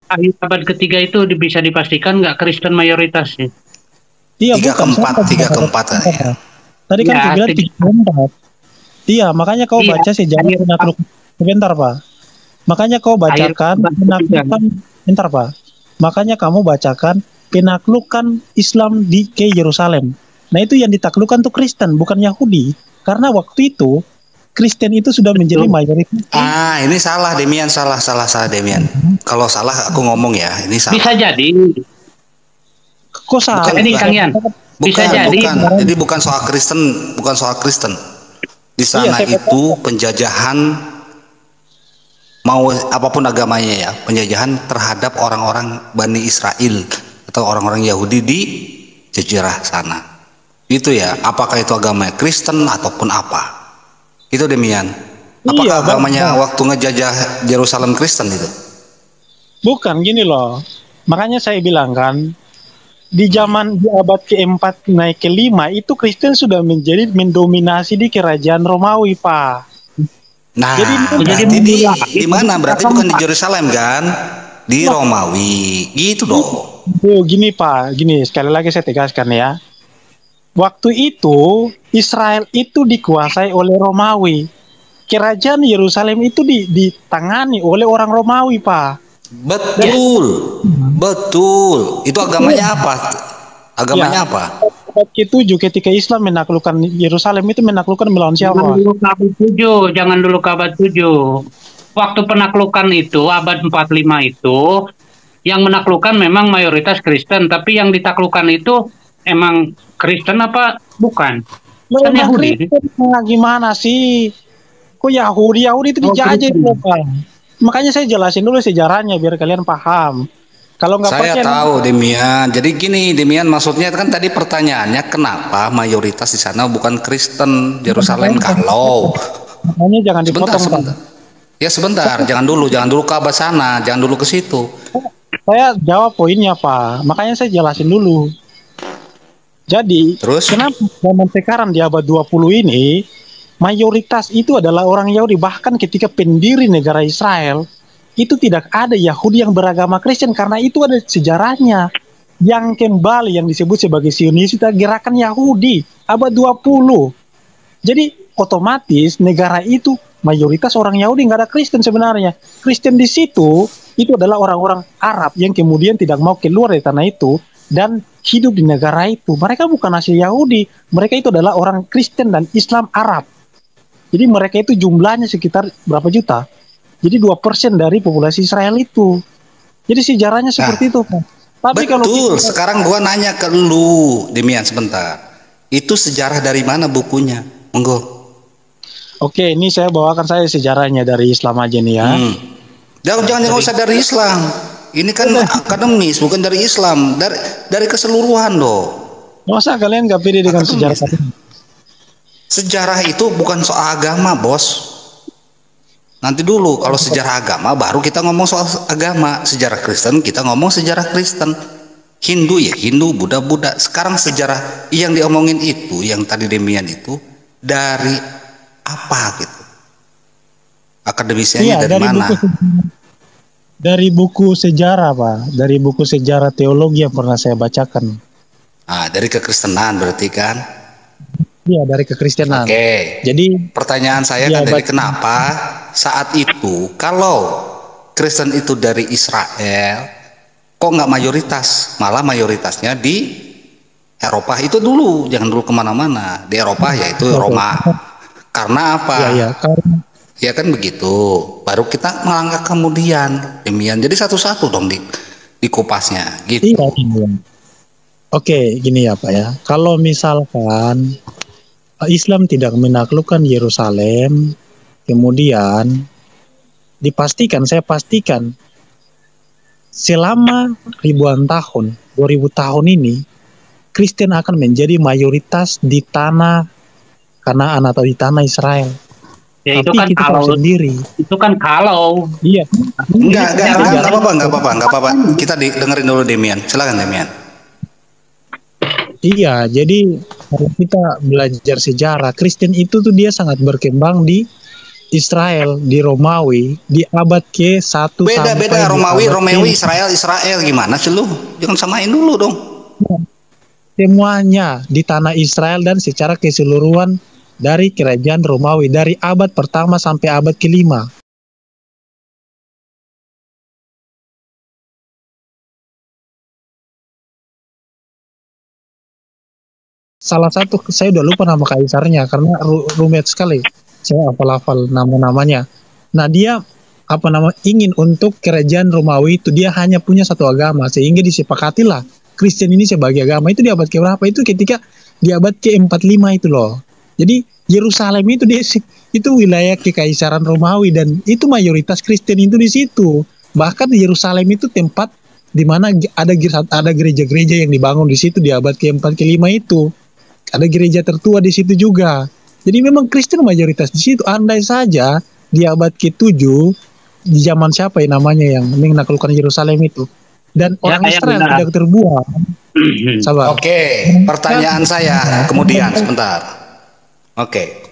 akhir abad ketiga itu bisa dipastikan nggak Kristen mayoritas sih. Iya, bukan. Tiga keempat ya. Tadi kan Ya, bilang 3 keempat. Iya, makanya kau iya, baca sejarah akhir penaklukan. Sebentar, Pak. Makanya kau akhir bacakan abad ketiga. penaklukan. Bentar, Pak. Makanya kamu bacakan penaklukan Islam ke Yerusalem. Nah, itu yang ditaklukkan tuh Kristen, bukan Yahudi. Karena waktu itu Kristen itu sudah menjadi Betul. mayoritas. Ini salah Demian, salah Demian. Kalau salah aku ngomong ya, ini salah. Bisa jadi. Kok salah? Ini Kang Yan. Bisa jadi. Bukan. Jadi bukan soal Kristen. Di sana itu penjajahan, mau apapun agamanya ya, penjajahan terhadap orang-orang Bani Israel atau orang-orang Yahudi di jazirah sana. Itu ya, apakah itu agama Kristen ataupun apa? Itu Demian. Apakah agamanya waktu ngejajah Yerusalem Kristen itu? Bukan, gini loh. Makanya saya bilang kan, di zaman di abad ke-4 naik ke-5 itu Kristen sudah mendominasi di kerajaan Romawi, Pak. Nah, jadi di mana? Berarti bukan di Yerusalem kan? Di Romawi, gitu dong. Gini Pak, gini sekali lagi saya tegaskan ya. Waktu itu Israel itu dikuasai oleh Romawi. Kerajaan Yerusalem itu ditangani oleh orang Romawi, Pak. Betul. Itu agamanya apa? Apa? Abad ke-7 ketika Islam menaklukkan Yerusalem itu menaklukkan melawan siapa? Jangan dulu ke abad 7. Waktu penaklukan itu abad 45 itu yang menaklukkan memang mayoritas Kristen, tapi yang ditaklukkan itu emang Kristen apa bukan? Kan Yahudi. Gimana sih? Kok Yahudi itu dijajah itu, Pak. Makanya saya jelasin dulu sejarahnya biar kalian paham. Kalau nggak saya tahu Demian. Jadi gini Demian, maksudnya kan tadi pertanyaannya kenapa mayoritas di sana bukan Kristen Yerusalem? Kalau makanya jangan dipotong. Sebentar. Ya sebentar, jangan dulu ke abad sana, jangan dulu ke situ. Saya jawab poinnya, Pak. Makanya saya jelasin dulu. Jadi, kenapa zaman sekarang di abad 20 ini mayoritas itu adalah orang Yahudi, bahkan ketika pendiri negara Israel itu tidak ada Yahudi yang beragama Kristen karena itu ada sejarahnya yang kembali yang disebut sebagai Zionis itu gerakan Yahudi abad 20. Jadi otomatis negara itu mayoritas orang Yahudi, nggak ada Kristen sebenarnya. Kristen di situ itu adalah orang-orang Arab yang kemudian tidak mau keluar dari tanah itu dan hidup di negara itu. Mereka bukan asli Yahudi, mereka itu adalah orang Kristen dan Islam Arab. Jadi mereka itu jumlahnya sekitar berapa juta? Jadi 2% dari populasi Israel itu. Jadi sejarahnya seperti itu, Pak. Tapi betul. Sekarang gua nanya ke lu, Demian, sebentar. Itu sejarah dari mana bukunya? Monggo. Oke, ini saya bawakan sejarahnya dari Islam aja nih ya. Jangan usah dari Islam. Ini kan akademis, bukan dari Islam, dari keseluruhan dong. Masa kalian nggak pede dengan sejarah? Sejarah itu bukan soal agama, bos. Nanti dulu kalau sejarah agama baru kita ngomong soal agama. Sejarah Kristen kita ngomong sejarah Kristen. Hindu ya Hindu, Buddha. Sekarang sejarah yang diomongin itu, yang tadi Demian itu dari apa gitu? Akademisinya dari mana? Dari buku sejarah, Pak. Dari buku sejarah teologi yang pernah saya bacakan. Dari kekristenan berarti kan? Iya, dari kekristenan. Oke. Jadi pertanyaan saya kan dari kenapa saat itu kalau Kristen itu dari Israel kok nggak mayoritas, malah mayoritasnya di Eropa itu dulu, jangan dulu kemana-mana, di Eropa yaitu Roma. Karena apa? Ya kan begitu. Baru kita melangkah kemudian, Demian. Jadi satu-satu dong dikupasnya gitu. Iya. Oke, gini ya Pak ya. Kalau misalkan Islam tidak menaklukkan Yerusalem, kemudian saya pastikan selama ribuan tahun, 2000 tahun ini, Kristen akan menjadi mayoritas di tanah Kanaan atau di tanah Israel. Ya, tapi itu kan kalau sendiri. Itu kan kalau. Iya. Enggak apa-apa. Kita dengerin dulu Demian. Silakan Demian. Iya, jadi kalau kita belajar sejarah, Kristen itu tuh dia sangat berkembang di Israel di Romawi di abad ke-1 sampai Beda Romawi Israel gimana sih lu? Jangan samain dulu dong. Semuanya di tanah Israel dan secara keseluruhan dari kerajaan Romawi dari abad pertama sampai abad ke-5. Salah satu, saya udah lupa nama kaisarnya karena rumit sekali. Saya hafal-hafal nama-namanya. Nah, dia ingin untuk kerajaan Romawi itu dia hanya punya satu agama sehingga disepakatilah Kristen ini sebagai agama. Itu di abad ke-berapa? Itu ketika di abad ke-45 itu loh. Jadi Yerusalem itu wilayah kekaisaran Romawi dan itu mayoritas Kristen itu di situ. Bahkan Yerusalem itu tempat di mana ada gereja-gereja yang dibangun di situ di abad ke-4 ke-5 itu. Ada gereja tertua di situ juga. Jadi memang Kristen mayoritas di situ. Andai saja di abad ke-7 di zaman siapa ya namanya yang menaklukkan Yerusalem itu dan orang Israel tidak terbuang. Oke, pertanyaan saya kemudian sebentar. Oke.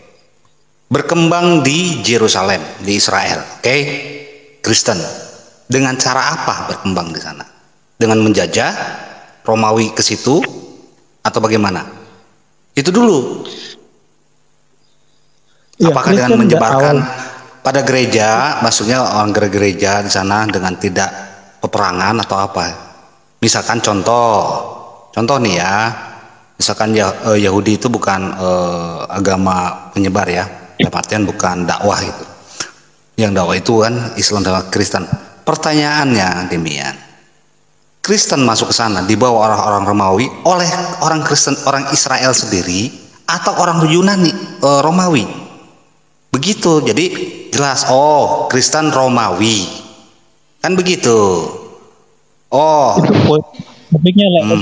Berkembang di Yerusalem, di Israel. Oke. Kristen. Dengan cara apa berkembang di sana? Dengan menjajah Romawi ke situ atau bagaimana? Itu dulu. Ya, apakah dengan menyebarkan pada gereja, maksudnya orang gereja di sana dengan tidak peperangan atau apa? Misalkan contoh nih ya, misalkan Yahudi itu bukan agama penyebar ya, dalam bukan dakwah itu. Yang dakwah itu kan Islam dan Kristen. Pertanyaannya demikian. Kristen masuk ke sana dibawa orang-orang Romawi oleh orang Kristen, orang Israel sendiri atau orang Yunani Romawi. Begitu. Jadi jelas Kristen Romawi. Kan begitu. Itu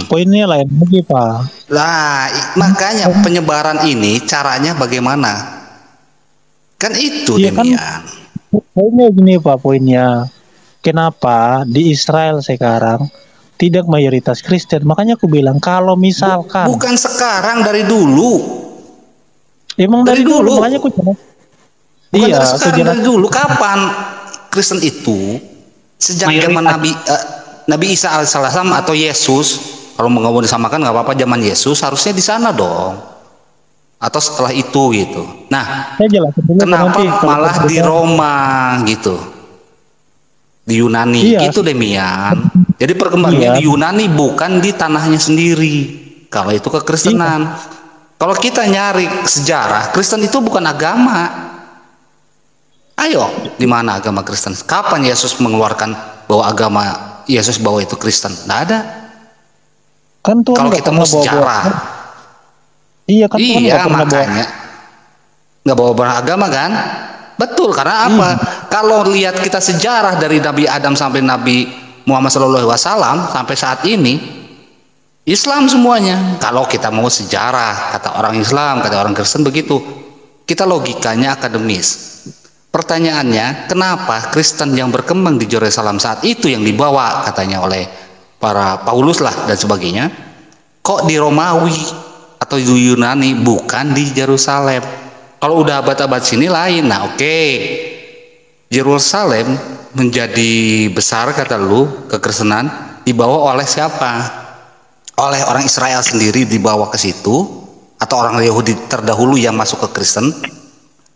poinnya lain lagi, Pak. Lah, makanya penyebaran ini caranya bagaimana? Kan itu demikian. Kan, poinnya gini, Pak, poinnya. Kenapa di Israel sekarang tidak mayoritas Kristen? Makanya aku bilang kalau misalkan bukan sekarang, dari dulu. Emang dari dulu. Makanya aku bukan dari sekarang, dari dulu. Kapan Kristen itu? Sejak zaman Nabi Isa alaihissalam atau Yesus. Kalau mau disamakan nggak apa-apa, zaman Yesus harusnya di sana dong. Atau setelah itu gitu. Nah, kenapa malah di Roma gitu? Di Yunani itu demikian. Jadi perkembangannya di Yunani bukan di tanahnya sendiri. Kalau itu kekristenan. Kalau kita nyari sejarah, Kristen itu bukan agama. Ayo, di mana agama Kristen? Kapan Yesus mengeluarkan bahwa agama Yesus bahwa itu Kristen? Nggak ada. Kan kalau kita mau sejarah. Iya kan. Iya, makanya nggak bawa beragama kan? Betul, karena apa? Kalau lihat kita sejarah dari Nabi Adam sampai Nabi Muhammad SAW sampai saat ini, Islam semuanya. Kalau kita mau sejarah, kata orang Islam, kata orang Kristen begitu. Kita logikanya akademis. Pertanyaannya, kenapa Kristen yang berkembang di Yerusalem saat itu yang dibawa katanya oleh para Paulus lah dan sebagainya, kok di Romawi atau di Yunani bukan di Yerusalem? Kalau udah abad-abad sini lain. Nah, oke. Yerusalem menjadi besar kata lu, kekristenan dibawa oleh siapa? Oleh orang Israel sendiri dibawa ke situ, atau orang Yahudi terdahulu yang masuk ke Kristen,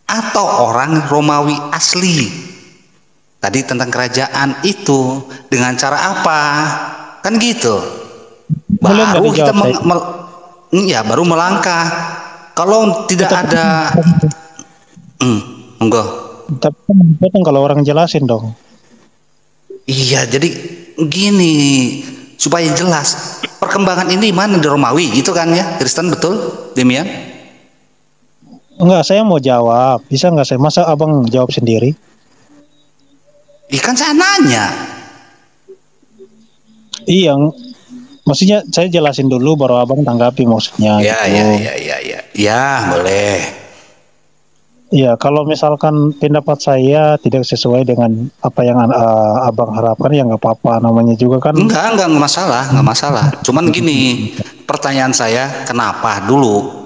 atau orang Romawi asli? Tadi tentang kerajaan itu dengan cara apa? Kan gitu. Baru kita baru melangkah. Kalau tidak ada enggak. Tapi kalau orang jelasin dong. Iya, jadi gini supaya jelas perkembangan ini mana di Romawi gitu kan ya, Kristen, betul Demian? Enggak, saya mau jawab. Bisa enggak saya? Masa abang jawab sendiri? Kan saya nanya. Iya, maksudnya saya jelasin dulu baru abang tanggapi maksudnya. Ya, boleh. Ya, kalau misalkan pendapat saya tidak sesuai dengan apa yang abang harapkan, ya nggak apa-apa, namanya juga kan. Enggak masalah. Cuman gini, pertanyaan saya, kenapa dulu?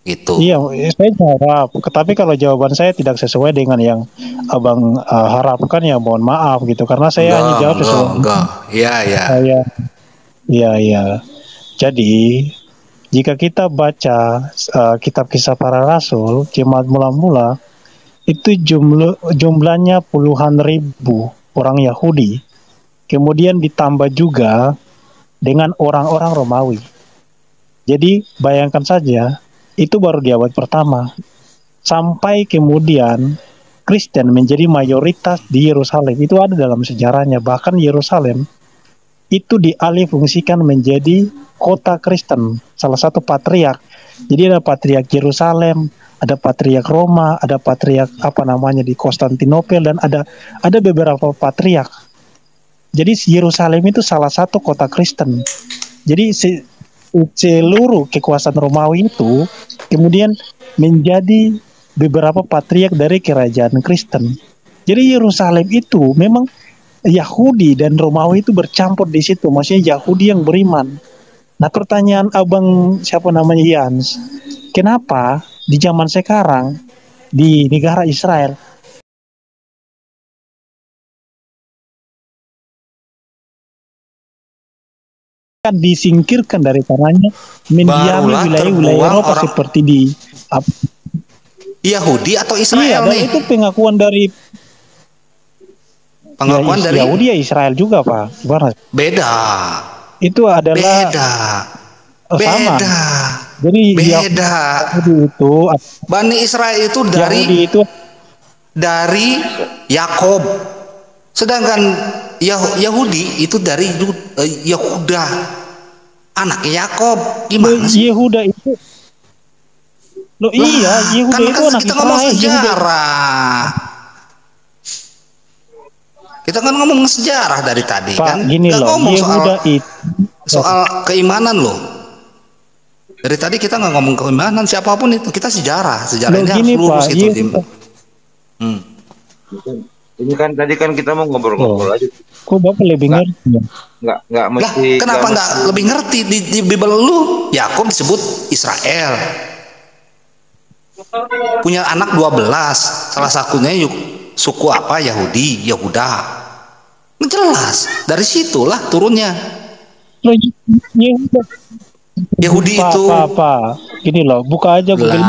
Gitu. Iya, saya jawab. Tapi kalau jawaban saya tidak sesuai dengan yang abang harapkan, ya mohon maaf gitu. Karena saya hanya jawab sesuai. Enggak. Iya, iya. Iya, iya. Jadi jika kita baca kitab Kisah Para Rasul, jemaat mula-mula itu jumlahnya puluhan ribu orang Yahudi. Kemudian ditambah juga dengan orang-orang Romawi. Jadi bayangkan saja, itu baru di abad pertama. Sampai kemudian Kristen menjadi mayoritas di Yerusalem. Itu ada dalam sejarahnya. Bahkan Yerusalem itu dialih fungsikan menjadi kota Kristen. Salah satu patriark. Jadi ada patriark Yerusalem, ada patriark Roma, ada patriark di Konstantinopel, dan ada beberapa patriark. Jadi Yerusalem itu salah satu kota Kristen. Jadi seluruh kekuasaan Romawi itu kemudian menjadi beberapa patriark dari kerajaan Kristen. Jadi Yerusalem itu memang Yahudi dan Romawi itu bercampur di situ. Maksudnya Yahudi yang beriman. Nah, pertanyaan abang Yans, kenapa di zaman sekarang di negara Israel disingkirkan dari tanahnya, mendiami wilayah-wilayah Eropa seperti di Yahudi atau Israel nih? Itu pengakuan dari Yahudi ya, Israel juga, Pak. Gimana? Beda. Itu adalah beda. Jadi beda. Itu Bani Israel itu dari Yakob. Sedangkan Yahudi itu dari Yehuda, anak Yakob. Gimana sih? Yehuda itu Yehuda kan itu anak kita Israel. ngomong sejarah. Kita kan ngomong sejarah dari tadi, Pak, kan? Gini Nggak loh, ngomong Yehuda soal keimanan loh. Dari tadi kita nggak ngomong keimanan siapapun itu, kita sejarah ini harus lurus Pak, gitu. Ini kan tadi kan kita mau ngobrol-ngobrol aja. Kok Bapak lebih ngerti? Nggak mesti. Kenapa nggak lebih ngerti di Bible lu? Yakub disebut Israel. Punya anak 12. Salah satunya suku apa? Yahudi, Yehuda. Jelas. Dari situlah turunnya. Yahudi itu. Gini loh, buka aja Google.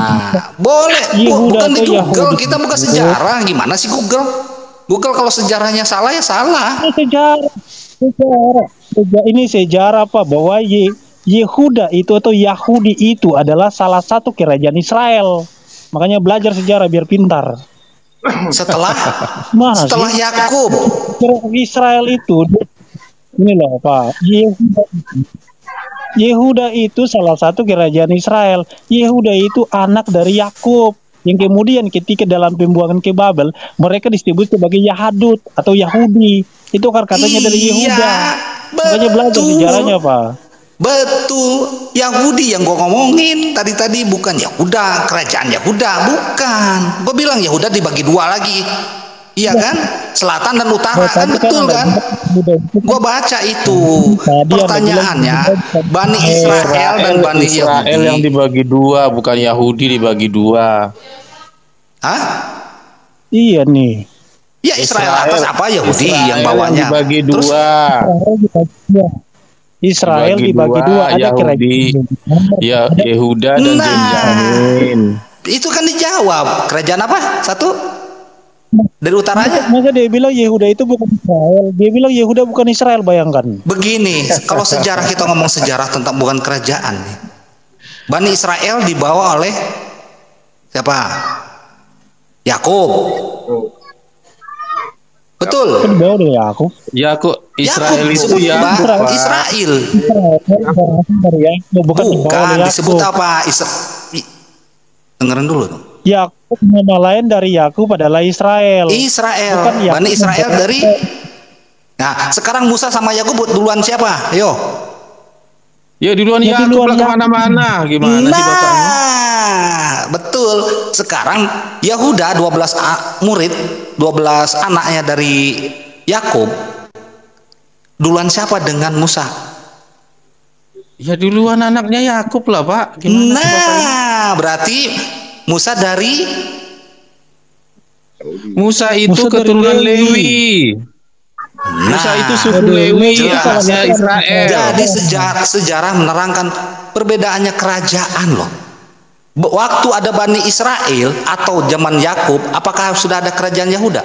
Boleh. Bukan di Google. Kita buka sejarah. Gimana sih Google? Google kalau sejarahnya salah ya salah. Ini sejarah Pak, bahwa Yehuda itu atau Yahudi itu adalah salah satu kerajaan Israel. Makanya belajar sejarah biar pintar. Setelah Yakub. Israel itu ini loh Pak. Yehuda itu salah satu kerajaan Israel. Yehuda itu anak dari Yakub, yang kemudian ketika dalam pembuangan ke Babel, mereka disebut sebagai Yahudut atau Yahudi. Itu katanya dari Yehuda. Makanya belajar sejarahnya, Pak. Betul. Yahudi yang gue ngomongin tadi bukan Yahuda, kerajaan Yahuda, bukan. Gue bilang Yahuda dibagi dua lagi. Iya kan? Selatan dan utara, kan betul kan? Gue baca itu. Pertanyaannya, Bani Israel dan Bani Israel yang dibagi dua, bukan Yahudi dibagi dua. Hah? Iya nih. Ya Israel atas apa Yahudi yang bawahnya? Dibagi dua. Israel dibagi dua, ada Yahudi, ya Yehuda dan Benjamin. Itu kan dijawab. Kerajaan apa? Satu? Dari utaranya. Masa dia bilang Yehuda itu bukan Israel. Dia bilang Yehuda bukan Israel, bayangkan. Begini, kalau sejarah kita ngomong sejarah tentang bukan kerajaan. Bani Israel dibawa oleh siapa? Yakub. Betul. Dibawa oleh Yakub. Israel itu Israel. Bukan disebut apa? Dengerin dulu dong. Yakub, nama lain dari Yakub adalah Israel. Bani Israel dari. Nah, sekarang Musa sama Yakub duluan siapa? Ayo. Ya duluan Yakub lah kemana-mana. Gimana sih bapaknya? Betul. Sekarang Yahuda 12 murid, 12 anaknya dari Yakub. Duluan siapa dengan Musa? Ya duluan anaknya Yakub lah, Pak. Gimana sih bapaknya? berarti Musa itu keturunan Lewi. Musa itu suku Lewi, asasnya Israel. Jadi sejarah menerangkan perbedaannya kerajaan loh. Waktu ada Bani Israel atau zaman Yakub, apakah sudah ada kerajaan Yahuda?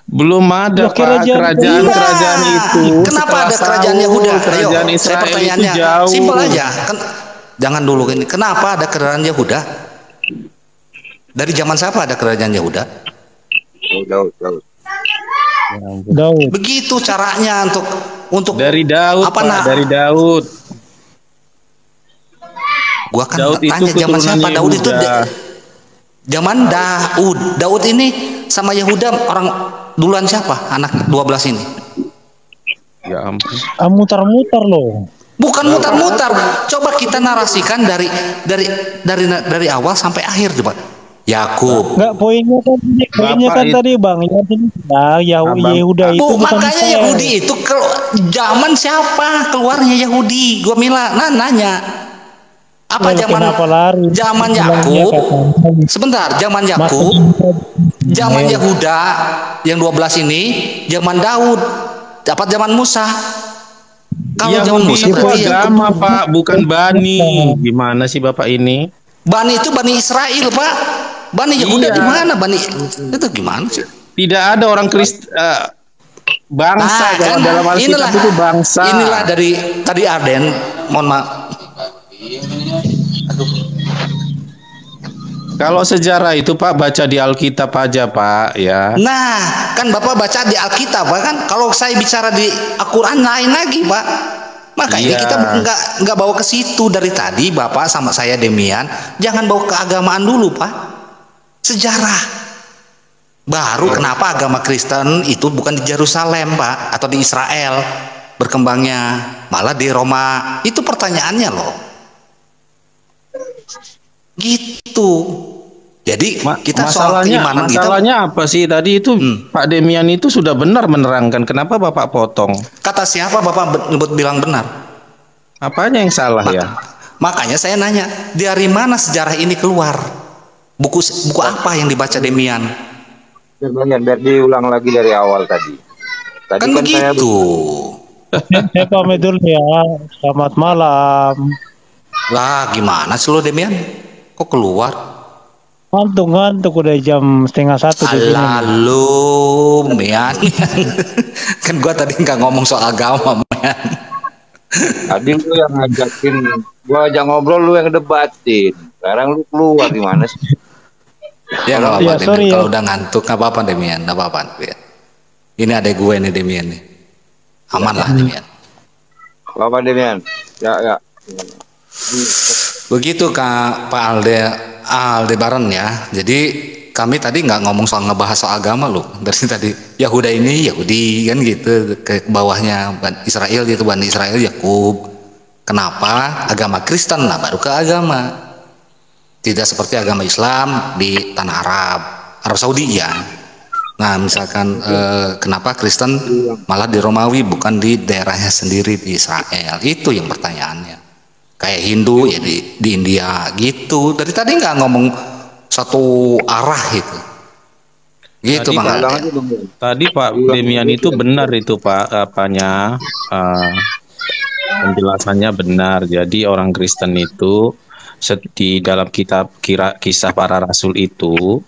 Belum ada kerajaan itu. Kenapa ada kerajaan Yahuda? Ayo, saya pertanyaannya simpel aja. Jangan dulu ini. Kenapa ada kerajaan Yahuda? Dari zaman siapa ada kerajaan Yahuda? Daud. Begitu caranya untuk dari Daud. Dari Daud. Gua kan tanya zaman siapa Daud itu? Zaman Daud. Daud ini sama Yehuda orang duluan siapa? Anak 12 ini. Ya ampun. Muter-muter loh. Bukan muter-muter. Coba kita narasikan dari awal sampai akhir coba. Yakub. Enggak, poinnya kan tadi Bang. Yehuda itu bukan makanya Yahudi itu zaman siapa keluarnya Yahudi? Gua nanya. Apa zaman Yakub? Sebentar, zaman Yakub, zaman Yehuda yang 12 ini, zaman Daud, dapat zaman Musa. Kalau zaman Musa berarti agama, Pak, bukan Bani. Gimana sih Bapak ini? Bani itu Bani Israel, Pak. Bani Yehuda di mana? Bani itu gimana sih? Tidak ada orang Kristen bangsa dalam Alkitab itu bangsa. Inilah dari tadi Arden, mohon maaf. Kalau sejarah itu Pak baca di Alkitab aja Pak ya. Nah, kan Bapak baca di Alkitab Pak kan. Kalau saya bicara di Al-Qur'an lain lagi Pak. Makanya kita nggak bawa ke situ dari tadi Bapak sama saya Demian. Jangan bawa keagamaan dulu Pak. Sejarah. Baru kenapa agama Kristen itu bukan di Yerusalem Pak atau di Israel berkembangnya, malah di Roma. Itu pertanyaannya loh. Gitu. Jadi kita masalahnya apa sih tadi itu Pak Demian itu sudah benar menerangkan, kenapa Bapak potong? Kata siapa Bapak bilang benar? Apanya yang salah ya? Makanya saya nanya, dari mana sejarah ini keluar? Buku apa yang dibaca Demian? Biar diulang lagi dari awal tadi. Kan begitu. Saya pamit dulu ya. Selamat malam. Lah gimana sih lo Demian? Kok keluar? Ngantuk udah jam 12:30. Lalu Mian. Kan gua tadi nggak ngomong soal agama Mian. Tadi lu yang ngajakin, gua ajak ngobrol, lu yang debatin. Sekarang lu keluar gimana sih? Ya nggak apa-apa Demian. Kalau udah ngantuk nggak apa-apa Demian, nggak apa-apa. Ini adek gue nih Demian nih. Aman lah Demian. Bapak Demian. Ya. Begitu Pak Aldebaran ya. Jadi kami tadi nggak ngomong soal ngebahas soal agama loh. Dari tadi Yahuda ini Yahudi kan gitu, ke bawahnya Israel gitu, Bani Israel Yakub. Kenapa agama Kristen? Nah baru ke agama. Tidak seperti agama Islam di tanah Arab Saudi ya. Nah misalkan kenapa Kristen malah di Romawi bukan di daerahnya sendiri di Israel? Itu yang pertanyaannya. Kayak Hindu ya di India gitu. Dari tadi nggak ngomong satu arah itu. Gitu tadi, Bang. Tadi Pak Demian itu benar itu Pak penjelasannya benar. Jadi orang Kristen itu di dalam kitab Kisah Para Rasul itu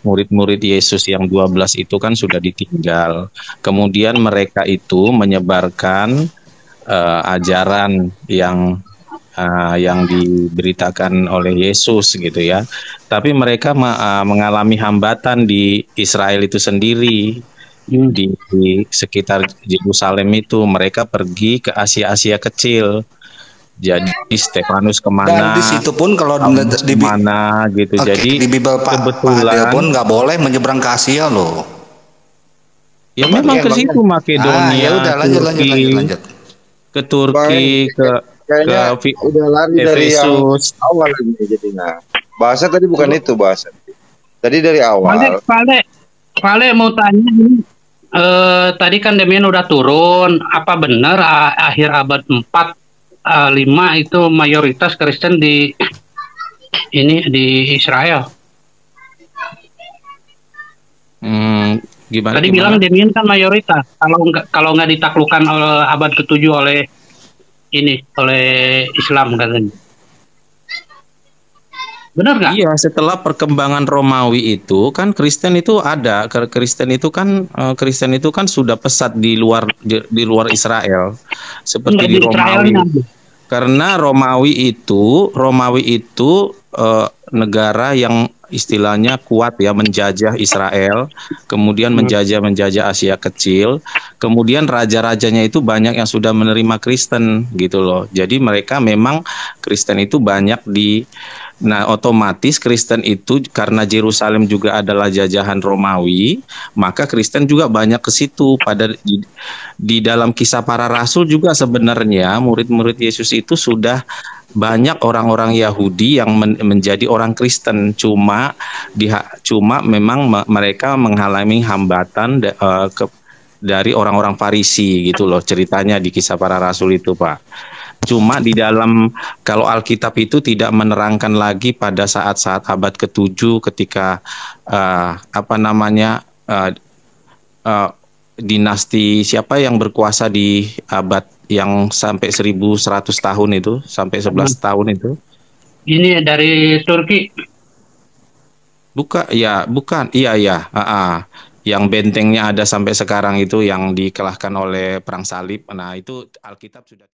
murid-murid Yesus yang 12 itu kan sudah ditinggal. Kemudian mereka itu menyebarkan ajaran yang diberitakan oleh Yesus gitu ya. Tapi mereka mengalami hambatan di Israel itu sendiri. Di sekitar Yerusalem itu mereka pergi ke Asia kecil. Jadi Stefanus kemana? Dan di situ pun kalau di mana gitu. Jadi di Bible kebetulan pun nggak boleh menyeberang ke Asia loh. Ya memang ke situ Makedonia, ya udah, lanjut. Ke Turki, kayaknya udah lari dari yang awal lagi jadinya. Bahasa tadi bukan itu bahasa. Tadi dari awal. Pale mau tanya ini. Tadi kan Demian udah turun. Apa benar akhir abad 4 5 itu mayoritas Kristen di Israel. Gimana? Tadi bilang Demian kan mayoritas. Kalau nggak ditaklukkan oleh abad ke-7 oleh Islam katanya. Benar nggak? Iya, setelah perkembangan Romawi itu kan Kristen itu ada. Kristen itu kan sudah pesat di luar Israel, seperti di Romawi. Karena Romawi itu negara yang istilahnya kuat ya, menjajah Israel, kemudian menjajah Asia Kecil, kemudian raja-rajanya itu banyak yang sudah menerima Kristen gitu loh. Jadi mereka memang Kristen itu banyak Nah, otomatis Kristen itu karena Yerusalem juga adalah jajahan Romawi, maka Kristen juga banyak ke situ. Di dalam Kisah Para Rasul juga sebenarnya murid-murid Yesus itu sudah banyak orang-orang Yahudi yang menjadi orang Kristen, cuma memang mereka mengalami hambatan dari orang-orang Farisi gitu loh, ceritanya di Kisah Para Rasul itu, Pak. Cuma di dalam, kalau Alkitab itu tidak menerangkan lagi pada saat-saat abad ke-7 ketika dinasti siapa yang berkuasa di abad yang sampai 1100 tahun itu, sampai 11 tahun itu. Ini dari Turki. Bukan. Iya. Yang bentengnya ada sampai sekarang itu yang dikalahkan oleh perang salib. Nah, itu Alkitab sudah